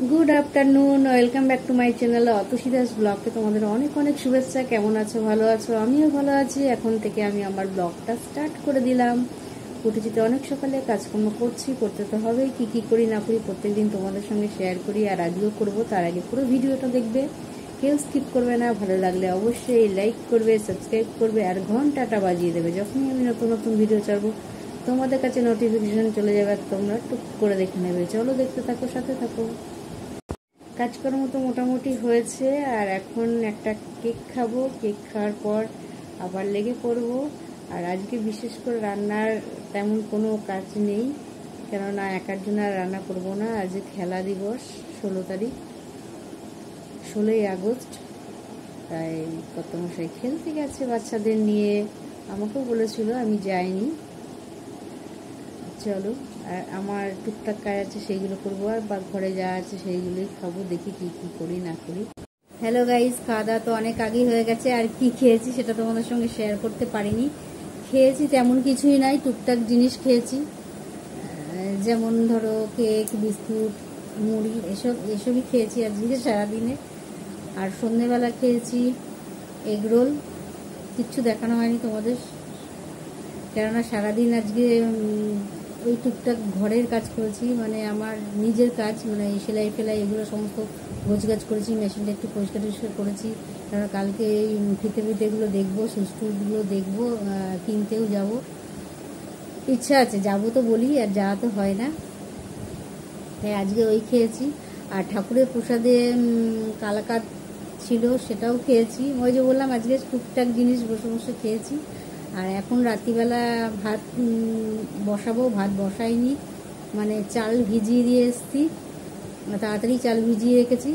Good afternoon, welcome back to my channel Atushi Das ব্লগকে তোমাদের অনেক অনেক শুভেচ্ছা। কেমন আছো? ভালো আছো? আমিও ভালো আছি। এখন থেকে আমি আমার ব্লগটা স্টার্ট করে দিলাম। উঠেছি তো অনেক সকালে, কাজকর্ম করতে তো হবেই। কি করি না করি প্রত্যেকদিন তোমাদের সঙ্গে শেয়ার করি, আর আজও করবো। তার আগে পুরো ভিডিওটা দেখবে, কেউ স্কিপ করবে না। ভালো লাগলে অবশ্যই লাইক করবে, সাবস্ক্রাইব করবে, আর ঘন্টাটা বাজিয়ে দেবে। যখনই আমি নতুন নতুন ভিডিও ছাড়বো তোমাদের কাছে নোটিফিকেশন চলে যাবে, তোমরা টুক করে দেখে নেবে। চলো দেখতে থাকো, সাথে থাকো। কাজকর্ম তো মোটামুটি হয়েছে, আর এখন একটা কেক খাবো। কেক খাওয়ার পর আবার লেগে পড়বো। আর আজকে বিশেষ করে রান্নার তেমন কোনো কাজ নেই, কেননা একার জন্য আর রান্না করবো না। আজ খেলা দিবস, 16 তারিখ, 16ই আগস্ট। তাই কত মশাই খেলতে গেছে বাচ্চাদের নিয়ে, আমাকেও বলেছিল, আমি যাইনি। চলো, আর আমার টুকটাক কাজ আছে সেইগুলো করবো, আর বা ঘরে যা আছে সেইগুলোই খাবো। দেখি কি করি না করি। হ্যালো গাইস, খাওয়া দাওয়া তো অনেক আগেই হয়ে গেছে। আর কি খেয়েছি সেটা তোমাদের সঙ্গে শেয়ার করতে পারিনি। খেয়েছি তেমন কিছুই নাই, টুকটাক জিনিস খেয়েছি, যেমন ধরো কেক, বিস্কুট, মুড়ি, এসবই খেয়েছি আজকে সারাদিনে। আর সন্ধ্যেবেলা খেয়েছি এগরোল। কিচ্ছু দেখানো হয়নি তোমাদের, কেননা সারাদিন আজকে ওই টুকটাক ঘরের কাজ করেছি, মানে আমার নিজের কাজ, মানে সেলাই ফেলাই এগুলো সমস্ত গোছগাছ করেছি। মেশিনটা একটু পরিষ্কার করেছি, কারণ কালকে এই ফিতেগুলো দেখবো, সুস্থগুলো দেখবো, কিনতেও যাব। ইচ্ছা আছে, যাবো তো বলি, আর যাওয়া তো হয় না। তাই আজকে ওই খেয়েছি। আর ঠাকুরের প্রসাদে কালাকাঁদ ছিল, সেটাও খেয়েছি। ওই যে বললাম আজকে টুকটাক জিনিস বসে বসে খেয়েছি। আর এখন রাত্রিবেলা ভাত বসাবো। ভাত বসাইনি, মানে চাল ভিজিয়ে দিয়ে এসছি, তাড়াতাড়ি চাল ভিজিয়ে রেখেছি,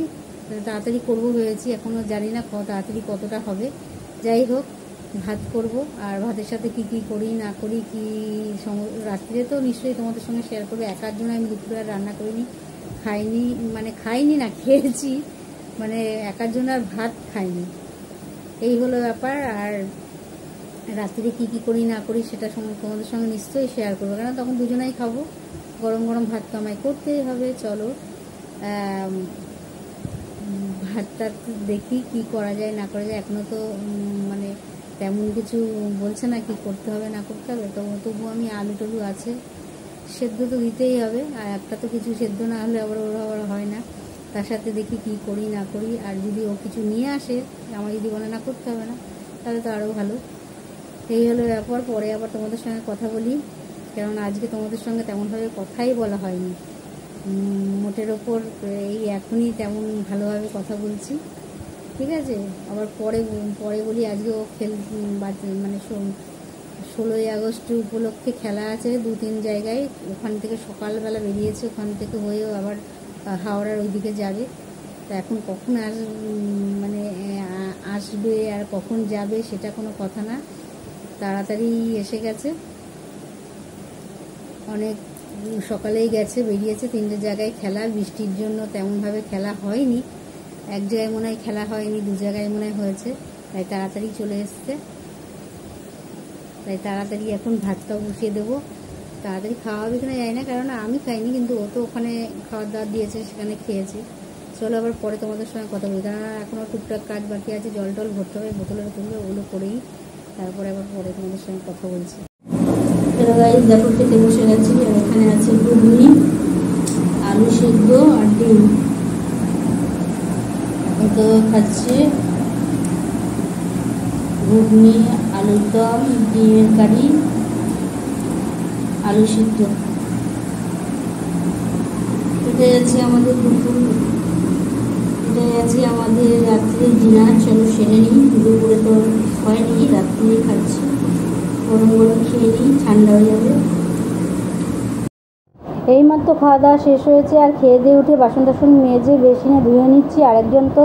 তাড়াতাড়ি করবো ভেবেছি। এখনও জানি না তাড়াতাড়ি কতটা হবে। যাই হোক, ভাত করব। আর ভাতের সাথে কি করি না করি, রাত্রে তো নিশ্চয়ই তোমাদের সঙ্গে শেয়ার করবো। একার জন্য আমি দুপুরে আর রান্না করিনি, খাইনি না, খেয়েছি, মানে একার জন্য আর ভাত খাইনি। এই হলো ব্যাপার। আর রাত্রে কি করি না করি সেটা তোমাদের সঙ্গে নিশ্চয়ই শেয়ার করবো, কারণ তখন দুজনেই খাবো। গরম গরম ভাত তো আমায় করতেই হবে। চলো, ভাতটা দেখি কি করা যায় না করা যায়। এখনও তো মানে তেমন কিছু বলছে না কি করতে হবে না করতে হবে। তো তবুও আমি আলু টলু আছে, সেদ্ধ তো দিতেই হবে। আর একটা তো কিছু সেদ্ধ না হলে আবার ওরা হয় না। তার সাথে দেখি কি করি না করি। আর যদি ও কিছু নিয়ে আসে, আমার যদি বলে না করতে হবে না, তাহলে তো আরও ভালো। এই হলো ব্যাপার। পরে আবার তোমাদের সঙ্গে কথা বলি, কারণ আজকে তোমাদের সঙ্গে তেমনভাবে কথাই বলা হয়নি মোটের ওপর। এই এখনই তেমন ভালোভাবে কথা বলছি, ঠিক আছে? আবার পরে বলি। আজকেও মানে 16ই আগস্ট উপলক্ষে খেলা আছে 2-3 জায়গায়। ওখান থেকে সকালবেলা বেরিয়েছে, ওখান থেকে হয়েও আবার হাওড়ার ওইদিকে যাবে। তা এখন কখন মানে আসবে আর কখন যাবে সেটা কোনো কথা না, তাড়াতাড়ি এসে গেছে। অনেক সকালেই গেছে, বেরিয়েছে। 3টে জায়গায় খেলা, বৃষ্টির জন্য তেমনভাবে খেলা হয়নি। এক জায়গায় মনে হয় খেলা হয়নি, 2 জায়গায় মনে হয়েছে। তাই তাড়াতাড়ি চলে এসছে। তাই তাড়াতাড়ি এখন ভাতটা বসিয়ে দেবো। তাড়াতাড়ি খাওয়া হবে কিনা জানি না, কারণ আমি খাইনি, কিন্তু ও তো ওখানে খাওয়ার দাওয়ার দিয়েছে, সেখানে খেয়েছে। চলো আবার পরে তোমাদের সঙ্গে কথা বলি, কারণ এখনও টুকটাক কাজ বাকি আছে। জল টল ভরতে হবে, বোতলের তুলবে, ওগুলো করেই তারপরে আবার পরে তোমাদের সঙ্গে কথা বলছি। হ্যালো গাইস, দেখো খেতে বসে গেছি। আর এখানে আছে ঘুগনি, আলু সিদ্ধ আর ডিম। তো খাচ্ছি ঘুগনি, আলুর দম, ডিমের কারি, আলু সিদ্ধ। এটাই আছে আমাদের দুপুর, এটাই আছে আমাদের রাত্রে ডিনার। চলো সেরে নিই, দুপুরে তো হয়নি, রাত্রে খাচ্ছি। গরম গরম খেয়ে নিই, ঠান্ডা হয়ে যাবে। এইমাত্র খাওয়া দাওয়া শেষ হয়েছে, আর খেয়ে দিয়ে উঠে বাসন টাসন মেজে বেসিনে ধুয়ে নিচ্ছি। আরেকজন তো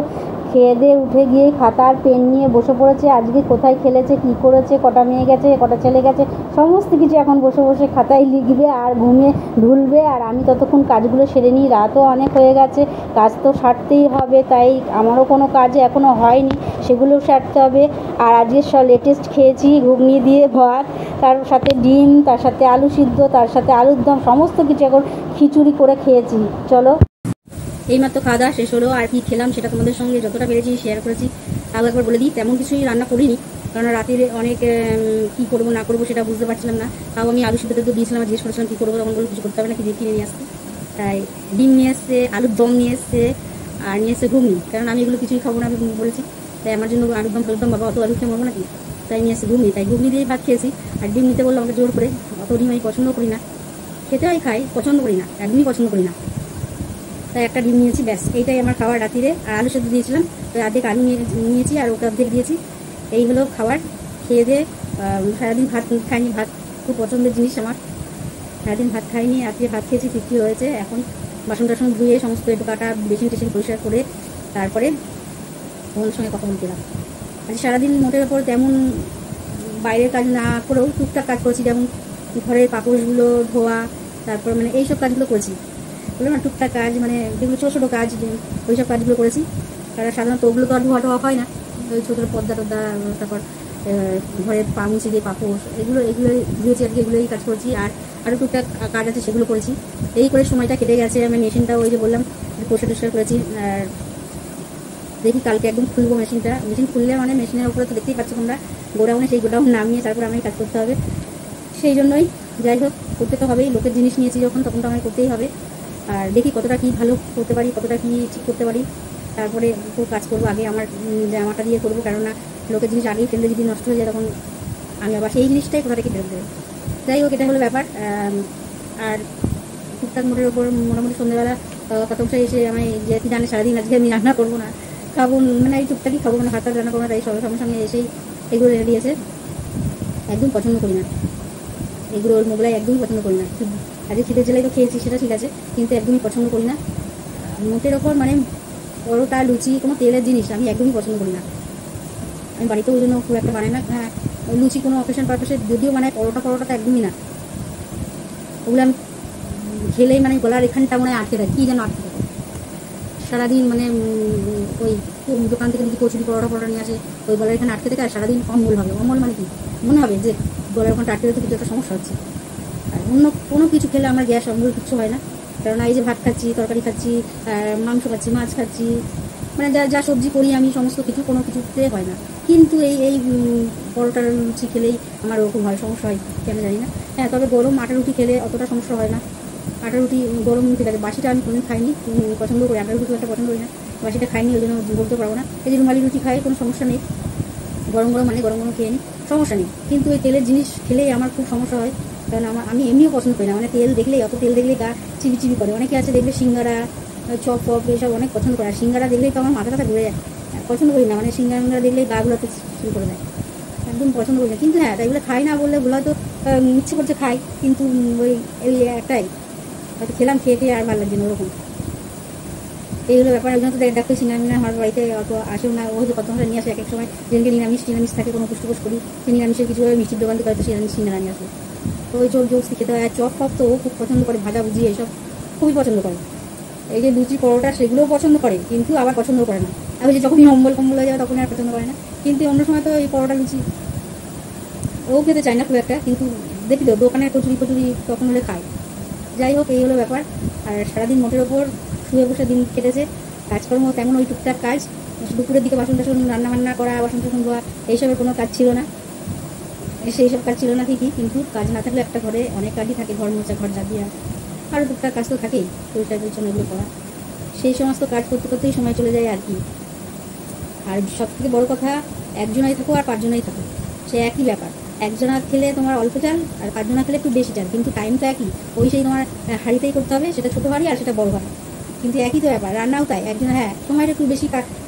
খেয়ে দিয়ে উঠে গিয়ে খাতা আর পেন নিয়ে বসে পড়েছে। আজকে কোথায় খেলেছে, কি করেছে, কটা মেয়ে গেছে, কটা ছেলে গেছে, সমস্ত কিছু এখন বসে বসে খাতায় লিখবে আর ঘুমিয়ে ঢুলবে। আর আমি ততক্ষণ কাজগুলো সেরে নিই, রাতও অনেক হয়ে গেছে, কাজ তো সারতেই হবে। তাই আমারও কোনো কাজ এখনও হয়নি, সেগুলোও সারতে হবে। আর আজকে সব লেটেস্ট খেয়েছি, ঘুগনি দিয়ে ভাত, তার সাথে ডিম, তার সাথে আলু সিদ্ধ, তার সাথে আলুর দম, সমস্ত কিছু এখন খিচুড়ি করে খেয়েছি। চলো, এইমাত্র খাওয়া দাওয়া শেষ হলো, আর কি খেলাম সেটা তোমাদের সঙ্গে যতটা পেরেছি শেয়ার করেছি। আরও একবার বলে দিই, তেমন কিছুই রান্না করিনি, কারণ রাতের অনেক কী করবো না করবো সেটা বুঝতে পারছিলাম না। তাও আমি আলু সিদ্ধ তো দিয়েছিলাম, জিজ্ঞেস করেছিলাম কী করবো, তখন বলে কিছু করতে হবে না, কি দিয়ে কিনে নিয়ে আসতে। তাই ডিম নিয়ে এসছে, আলুর দম নিয়ে এসছে, আর নিয়ে এসছে ঘুগনি, কারণ আমি এগুলো কিছুই খাবো না, আমি বলেছি। তাই আমার জন্য আলুর দম ফেলতাম, বাবা অত আলু খেয়ে মরবো নাকি, তাই নিয়ে এসছে ঘুগনি। তাই ঘুগনি দিয়ে ভাত খেয়েছি। আর ডিম নিতে বললো আমাকে জোর করে, অত ডিম আমি পছন্দ করি না, খেতে হয় খাই, পছন্দ করি না, একদমই পছন্দ করি না। তাই একটা ডিম নিয়েছি, ব্যাস এইটাই আমার খাবার রাতিরে। আর আলু সেদ্ধ দিয়েছিলাম, তো অর্ধেক আলু নিয়েছি আর ওকে অর্ধেক দিয়েছি। এই হলো খাবার। খেয়ে দিয়ে সারাদিন ভাত খাইনি, ভাত খুব পছন্দের জিনিস আমার, সারাদিন ভাত খাইনি, আজকে ভাত খেয়েছি, তৃপ্তি হয়েছে। এখন বাসন টাসন ধুয়ে সমস্ত একটু কাটা বেসিন টেসিন পরিষ্কার করে তারপরে ওর সঙ্গে কথা বলতে গেলাম। আজ সারাদিন মোটের ওপর তেমন বাইরের কাজ না করেও টুকটাক কাজ করেছি, যেমন ঘরের পাপোশগুলো ধোয়া, তারপর মানে এইসব কাজগুলো করেছি। বললাম না টুকটাক কাজ, মানে যেগুলো ছোটো ছোটো কাজ, ওই সব কাজগুলো করেছি। কারণ সাধারণত ওগুলো তো আর ধোয়া টোয়া হয় না, ওই ছোটো পর্দা টর্দা, তারপর ঘরের পা মুছে দিয়ে পাপোশ, এগুলোই ধুয়েছি আর কি, এগুলোই কাজ করেছি। আর আরও টুকটাক কাজ আছে সেগুলো করেছি। এই করে সময়টা কেটে গেছে। আমি মেশিনটা ওই যে বললাম পরিষ্কার টরিষ্কার করেছি। আর দেখি কালকে একদম খুলবো মেশিনটা। মেশিন খুললে মানে মেশিনের উপরে তো দেখতেই পাচ্ছ তোমরা গোডাউনে, সেই গোডাউন নামিয়ে তারপর আমায় কাজ করতে হবে। সেই জন্যই যাই হোক করতে তো হবেই, লোকের জিনিস নিয়েছি যখন, তখন তো আমায় করতেই হবে। আর দেখি কতটা কী ভালো করতে পারি, কতটা কী ঠিক করতে পারি, তারপরে খুব কাজ করবো। আগে আমার জামাটা দিয়ে করবো, কেননা লোকের জিনিস আগেই ফেললে যদি নষ্ট হয়ে যায় তখন আমি আবার সেই জিনিসটাই কোথা থেকে ফেরত দেবো। যাই হোক, এটা হলো ব্যাপার। আর টুকটাক মোটের ওপর মোটামুটি সন্ধ্যেবেলা কত বছর এসে আমি যে কি জানে সারাদিন আজকে আমি রান্না করবো না, খাবো মানে এই টুকটাকই খাবো, মানে ভাত রান্না করবো না। তাই সবার সঙ্গে এসেই এগুলো রেডি আছে, একদম পছন্দ করি না এগুলো, ওর মোগলাই একদমই পছন্দ করি না। আজকে খিদের জেলায় তো খেয়েছি সেটা ঠিক আছে, কিন্তু একদমই পছন্দ করি না। মোটের ওপর মানে পরোটা লুচি কোনো তেলের জিনিস আমি একদমই পছন্দ করি না। আমি বাড়িতে ওই জন্য খুব একটা বানাই না। হ্যাঁ, লুচি কোনো অকেশন পারপাসে যদিও বানাই, পরোটাটা একদমই না। ওগুলো আমি খেলেই মানে গলার এখানটা মনে হয় আটকে থাকে, কী যেন আটকে থাকে সারাদিন। মানে ওই দোকান থেকে যদি কচুরি পরোটা নিয়ে আসে, ওই গলার এখানে আটকে থাকে আর সারাদিন অম্বল হবে। অম্বল মানে কি মনে হবে যে গলার ওখানটা আটকে থাকে, কিছু একটা সমস্যা হচ্ছে। আর অন্য কোনো কিছু খেলে আমার গ্যাস অম্বল কিছু হয় না, কারণ এই যে ভাত খাচ্ছি, তরকারি খাচ্ছি, মাংস খাচ্ছি, মাছ খাচ্ছি, মানে যা যা সবজি করি আমি সমস্ত কিছু কোনো কিছুতে হয় না। কিন্তু এই পরোটার লুচি খেলেই আমার ওরকম হয়, সমস্যা হয় কেন জানি না। হ্যাঁ, তবে গরম আটা রুটি খেলে অতটা সমস্যা হয় না। আটা রুটি গরম ঠিক আছে, বাসিটা আমি কোনোদিন খাইনি, পছন্দ করি। আটা রুটি খুব একটা পছন্দ করি না, বাসিটা খাইনি, ওই জন্য বলতে পারবো না। এই যে রুমালি রুটি খাই কোনো সমস্যা নেই, গরম গরম মানে গরম গরম খেয়ে নিই, সমস্যা নেই। কিন্তু ওই তেলের জিনিস খেলেই আমার খুব সমস্যা হয়, কারণ আমি এমনিও পছন্দ করি না। মানে তেল দেখলেই, অত তেল দেখলেই গা চিবি চিবি করে। অনেকে আছে দেখবে সিঙ্গারা, চপ ফপ এসব অনেক পছন্দ করে, আর সিঙ্গারা দেখলেই তো আমার মাথা ব্যথা ঘুরে যায়, পছন্দ করি না। মানে সিঙ্গারা দেখলেই গা গুলোতে শুরু করে দেয়, একদম পছন্দ করি না। কিন্তু হ্যাঁ, তাই বলে খাই না বললে ভুল, হয়তো ইচ্ছে করছে খাই, কিন্তু ওই একটাই হয়তো খেলাম, খেয়ে আর ভালো লাগছে না ওরকম। এই হলো ব্যাপার। ওই জন্য তো দেখো সিঙ্গারা আমার বাড়িতে অত আসেও না। ও হয়তো কত নিয়ে আসে, এক এক সময় যেদিনকে নিরামিষ থাকে, কোনো পুষ্টিপোষ করি, সেই নিরামিষের কিছু মিষ্টির দোকান থেকে হয়তো সিঙ্গারা নিয়ে আসে, তো ওই চোখ জোস্তি খেতে হয়। আর চপ ফপ তো ও খুব পছন্দ করে, ভাজা ভুজি এইসব খুবই পছন্দ করে। এই যে লুচি পরোটা সেগুলোও পছন্দ করে, কিন্তু আবার পছন্দ করে না। আর ওই যে যখনই অম্বল কম্বল হয়ে যাবে তখন আর পছন্দ করে না। কিন্তু অন্য সময় তো এই পরোটা লুচি ও খেতে চায় না খুব একটা, কিন্তু দেখি তো দোকানের কচুরি তখন হলে খায়। যাই হোক, এই হলো ব্যাপার। আর সারাদিন মোটের ওপর শুয়ে বসে দিন কেটেছে, কাজকর্ম তেমন ওই টুকটাক কাজ। দুপুরের দিকে বাসন টাসন রান্না করা, বাসন টাসন ধোয়া, এইসবের কোনো কাজ ছিল না, সেই সব কাজ ছিল না ঠিকই, কিন্তু কাজ না থাকলে একটা ঘরে অনেক কাজই থাকে, ঘর মোছা, ঘর ঝাঁপ দেওয়া, আরও টুকটাক কাজ তো থাকেই, পরিষ্কার পরিচ্ছন্ন এগুলো করা। সেই সমস্ত কাজ করতে করতেই সময় চলে যায় আর কি। আর সব থেকে বড়ো কথা, একজনাই থাকো আর পাঁচজনাই থাকো, সে একই ব্যাপার। একজনা খেলে তোমার অল্প চাল, আর পাঁচজনা খেলে একটু বেশি চাল, কিন্তু টাইম তো একই, ওই সেই তোমার হাঁড়িতেই করতে হবে, সেটা ছোটো হাঁড়ি আর সেটা বড়ো হাঁড়ি, কিন্তু একই তো ব্যাপার। রান্নাও তাই, একজনা হ্যাঁ সময়টা একটু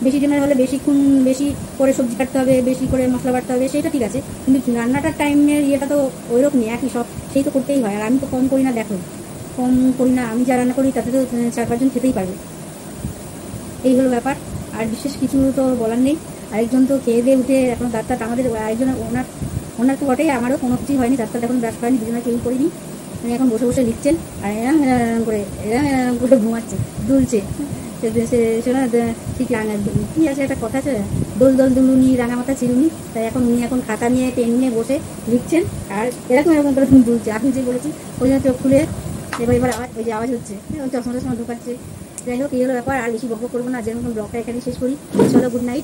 বেশি জনের হলে বেশিক্ষণ বেশি করে সবজি কাটতে হবে, বেশি করে মশলা বাটতে হবে, সেটা ঠিক আছে, কিন্তু রান্নাটার টাইমের ইয়েটা তো ওইরকমই একই, সব সেই তো করতেই হয়। আর আমি তো কম করি না, দেখো কম করি না, আমি যা রান্না করি তাতে তো 4-5 জন খেতেই পারবে। এই হলো ব্যাপার। আর বিশেষ কিছু তো বলার নেই। আরেকজন তো খেয়ে দিয়ে উঠে এখন দাঁতটা, আমাদের আরেকজন ওনার তো বটেই, আমারও কোনো কিছুই হয়নি, দাঁতটা এখন ব্রাশ করেনি, দুজনে কেউ করিনি। উনি এখন বসে বসে লিখছেন আর এরম করে ঘুমাচ্ছে, দুলছে। সেটা ঠিক কী আছে, একটা কথা আছে, দোল দুলুনি রাঙা মাথা চিরুনি। তাই এখন উনি খাতা নিয়ে পেন নিয়ে বসে লিখছেন, আর এরকম করে দুলছে। আমি যে বলেছি ওই জন্য চোখ খুলে এবার আওয়াজ, ওই যে আওয়াজ হচ্ছে, ওই চশমা ঢোকাচ্ছে, যাই হোক, এই হলো ব্যাপার। আর বেশি বকবক করবো না, যেরকম ব্লগটা এখানে শেষ করি। চলো, গুড নাইট।